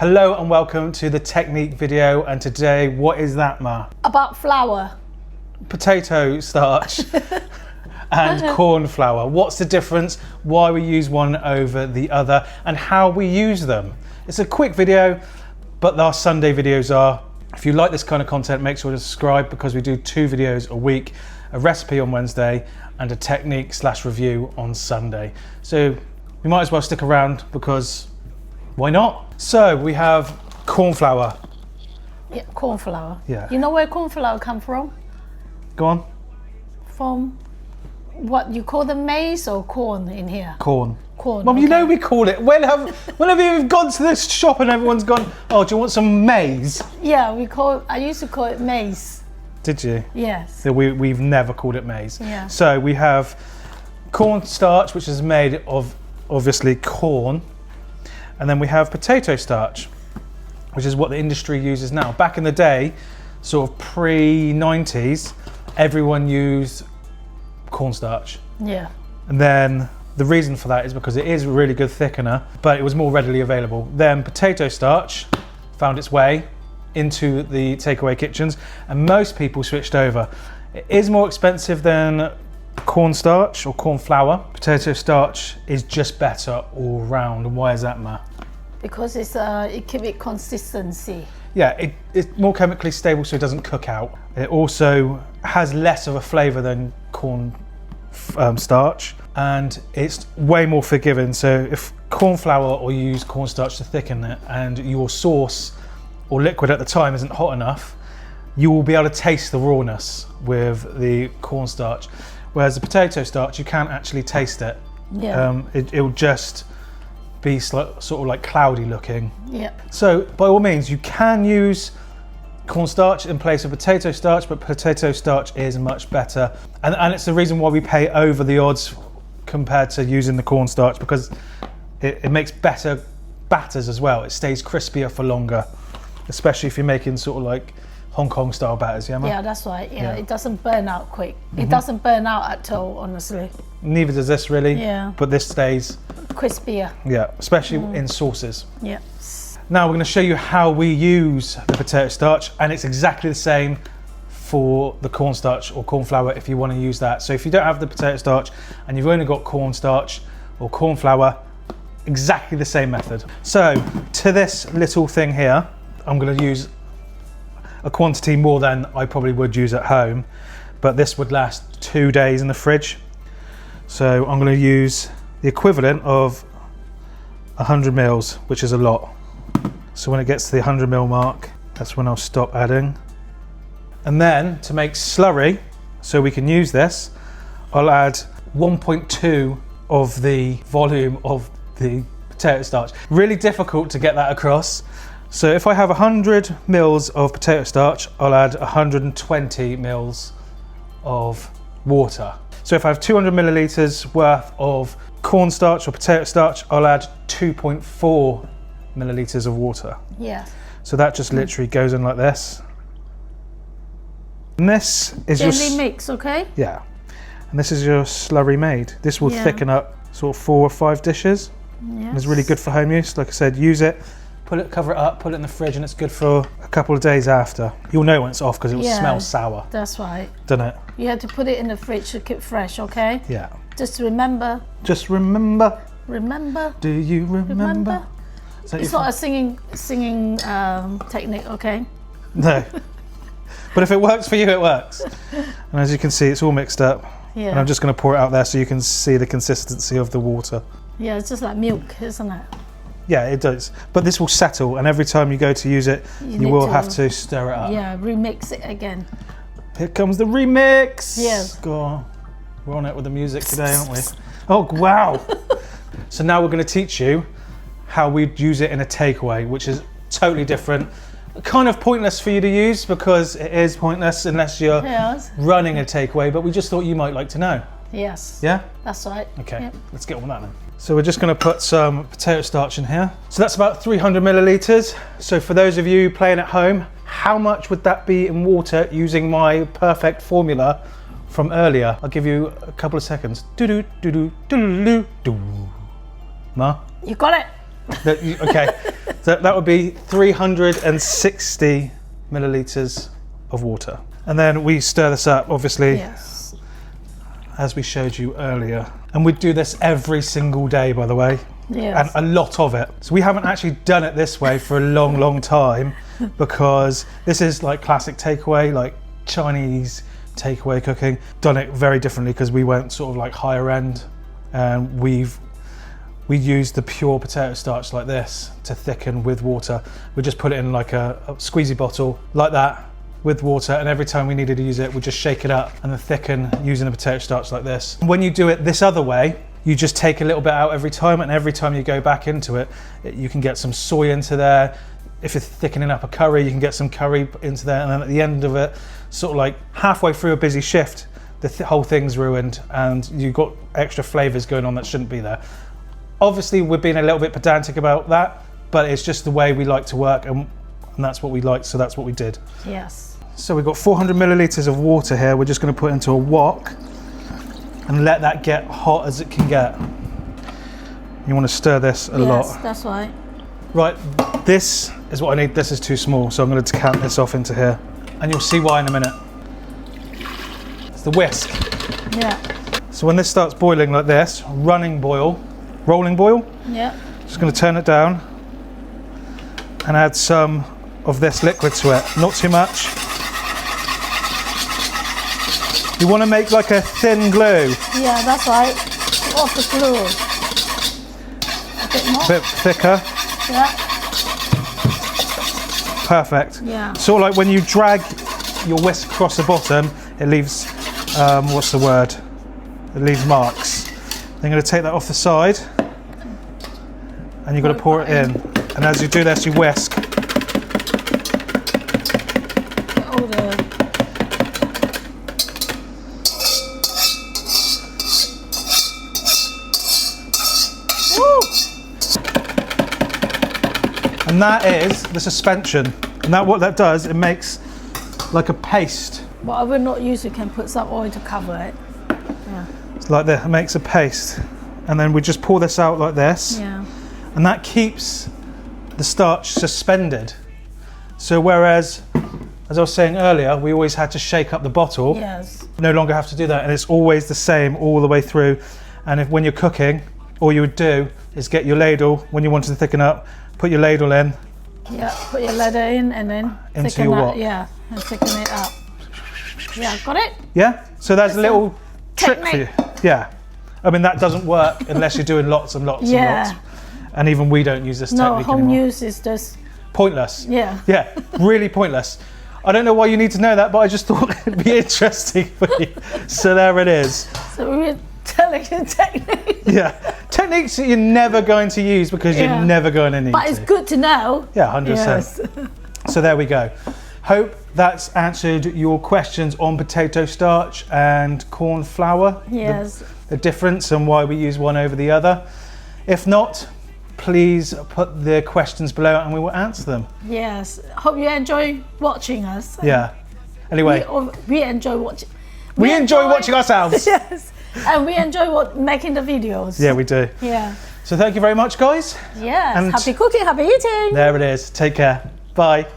Hello and welcome to the technique video, and today, what is that, Ma? About flour. Potato starch and corn flour. What's the difference, why we use one over the other, and how we use them. It's a quick video, but our Sunday videos are. If you like this kind of content, make sure to subscribe because we do 2 videos a week, a recipe on Wednesday and a technique/review on Sunday. So you might as well stick around because why not? So we have corn flour. Yeah, corn flour. Yeah. You know where corn flour come from? Go on. From what you call the maize or corn in here? Corn. Corn. Well, okay. you know we call it. Whenever you've gone to this shop and everyone's gone, oh, do you want some maize? Yeah, I used to call it maize. Did you? Yes. So we've never called it maize. Yeah. So we have corn starch, which is made of obviously corn, and then we have potato starch, which is what the industry uses now. Back in the day, sort of pre-90s, everyone used cornstarch. Yeah. And then the reason for that is because it is a really good thickener, but it was more readily available. Then potato starch found its way into the takeaway kitchens, and most people switched over. It is more expensive than cornstarch or corn flour. Potato starch is just better all round. And why is that, Ma? Because it keeps it consistency. Yeah, it's more chemically stable, so it doesn't cook out. It also has less of a flavour than corn starch, and it's way more forgiving. So if corn flour, or you use cornstarch to thicken it, and your sauce or liquid at the time isn't hot enough, you will be able to taste the rawness with the cornstarch. Whereas the potato starch, you can't actually taste it. Yeah. It'll just be sort of like cloudy looking. Yeah. So by all means, you can use cornstarch in place of potato starch, but potato starch is much better. And it's the reason why we pay over the odds compared to using the cornstarch, because it makes better batters as well. It stays crispier for longer, especially if you're making sort of like Hong Kong style batters, yeah, Ma? Yeah, that's right. Yeah, it doesn't burn out quick. Mm-hmm. It doesn't burn out at all, honestly. Neither does this really. Yeah. But this stays. Crispier. Yeah, especially in sauces. Yeah. Now we're going to show you how we use the potato starch, and it's exactly the same for the cornstarch or corn flour if you want to use that. So if you don't have the potato starch and you've only got cornstarch or corn flour, exactly the same method. So to this little thing here, I'm going to use a quantity more than I probably would use at home, but this would last 2 days in the fridge. So I'm going to use the equivalent of 100 mils, which is a lot. So when it gets to the 100 ml mark, that's when I'll stop adding. And then to make slurry, so we can use this, I'll add 1.2 of the volume of the potato starch. Really difficult to get that across. So if I have 100 mils of potato starch, I'll add 120 mils of water. So if I have 200 milliliters worth of cornstarch or potato starch, I'll add 2.4 milliliters of water. Yeah. So that just literally goes in like this. And this is Gently mix, okay? yeah. And this is your slurry made. This will thicken up sort of 4 or 5 dishes. Yes. It's really good for home use. Like I said, use it, cover it up, put it in the fridge, and it's good for a couple of days after. You'll know when it's off because it will smell sour. That's right. Doesn't it? You have to put it in the fridge to keep fresh, okay? Yeah. Just remember. Just remember. Remember. Do you remember? It's not a singing technique, okay? No. But if it works for you, it works. And as you can see, it's all mixed up. Yeah. And I'm just going to pour it out there so you can see the consistency of the water. Yeah, it's just like milk, isn't it? Yeah, it does. But this will settle, and every time you go to use it, you will have to stir it up. Yeah, remix it again. Here comes the remix. Yes. Go on. We're on it with the music today, aren't we? Oh, wow. So now we're going to teach you how we'd use it in a takeaway, which is totally different. Kind of pointless for you to use, because it is pointless unless you're running a takeaway, but we just thought you might like to know. Yes. Yeah? That's right. Okay, Yep. let's get on with that then. So we're just going to put some potato starch in here. So that's about 300 milliliters. So for those of you playing at home, how much would that be in water using my perfect formula from earlier? I'll give you a couple of seconds. Do-do, do-do, do-do-do, do. Ma? You got it. Okay. So that would be 360 millilitres of water. And then we stir this up, obviously, Yes. as we showed you earlier. And we do this every single day, by the way. Yes. And a lot of it. So we haven't actually done it this way for a long, long time, because this is like classic takeaway, like Chinese takeaway cooking. Done it very differently because we went sort of like higher end, and we use the pure potato starch like this to thicken with water. We just put it in like a squeezy bottle like that with water, and every time we needed to use it, we just shake it up and then thicken using the potato starch like this. When you do it this other way, you just take a little bit out every time, and every time you go back into it, you can get some soy into there. If you're thickening up a curry, you can get some curry into there, and then at the end of it, sort of like halfway through a busy shift, the whole thing's ruined and you've got extra flavours going on that shouldn't be there. Obviously, we're being a little bit pedantic about that, but it's just the way we like to work, and that's what we like, so that's what we did. Yes. So we've got 400 millilitres of water here. We're just going to put into a wok and let that get hot as it can get. You want to stir this a lot. Yes, that's right. Right, this is what I need. This is too small, so I'm going to decant this off into here, and you'll see why in a minute. It's the whisk. Yeah. So when this starts boiling like this, running boil, rolling boil, Yeah. just going to turn it down and add some of this liquid to it. Not too much. You want to make like a thin glue. Yeah, that's right. Off the glue. A bit more. A bit thicker. Yeah. Perfect. Yeah. Sort of like when you drag your whisk across the bottom, it leaves, what's the word? It leaves marks. Then you're going to take that off the side, and you're going to pour it in. And as you do this, you whisk. All the And that is the suspension. And that what that does, it makes like a paste. But I will not use, you can put some oil to cover it. Yeah. It's like this, it makes a paste. And then we just pour this out like this. Yeah. And that keeps the starch suspended. So whereas, as I was saying earlier, we always had to shake up the bottle, Yes. no longer have to do that. And it's always the same all the way through. And if when you're cooking, all you would do is get your ladle, when you wanted to thicken up, put your ladle in. Yeah, put your ladle in and then Into thicken your up. wok. Yeah, and thicken it up. Yeah, got it? Yeah? So there's a little trick for you. technique. Yeah. I mean, that doesn't work unless you're doing lots and lots Yeah. and lots. And even we don't use this No, technique home anymore. use is just, Pointless. yeah. Yeah, really pointless. I don't know why you need to know that, but I just thought it'd be interesting for you. So there it is. So we're telling you technique. Yeah, techniques that you're never going to use because Yeah. you're never going to need But it's to. good to know. Yeah, 100%. Yes. So there we go. Hope that's answered your questions on potato starch and corn flour. Yes. The difference and why we use one over the other. If not, please put the questions below and we will answer them. Yes. Hope you enjoy watching us. Yeah. Anyway, We enjoy watching. we enjoy watching ourselves. Yes. And we enjoy making the videos. Yeah, we do. Yeah. So thank you very much, guys. Yes. And- Happy cooking, happy eating. There it is. Take care. Bye.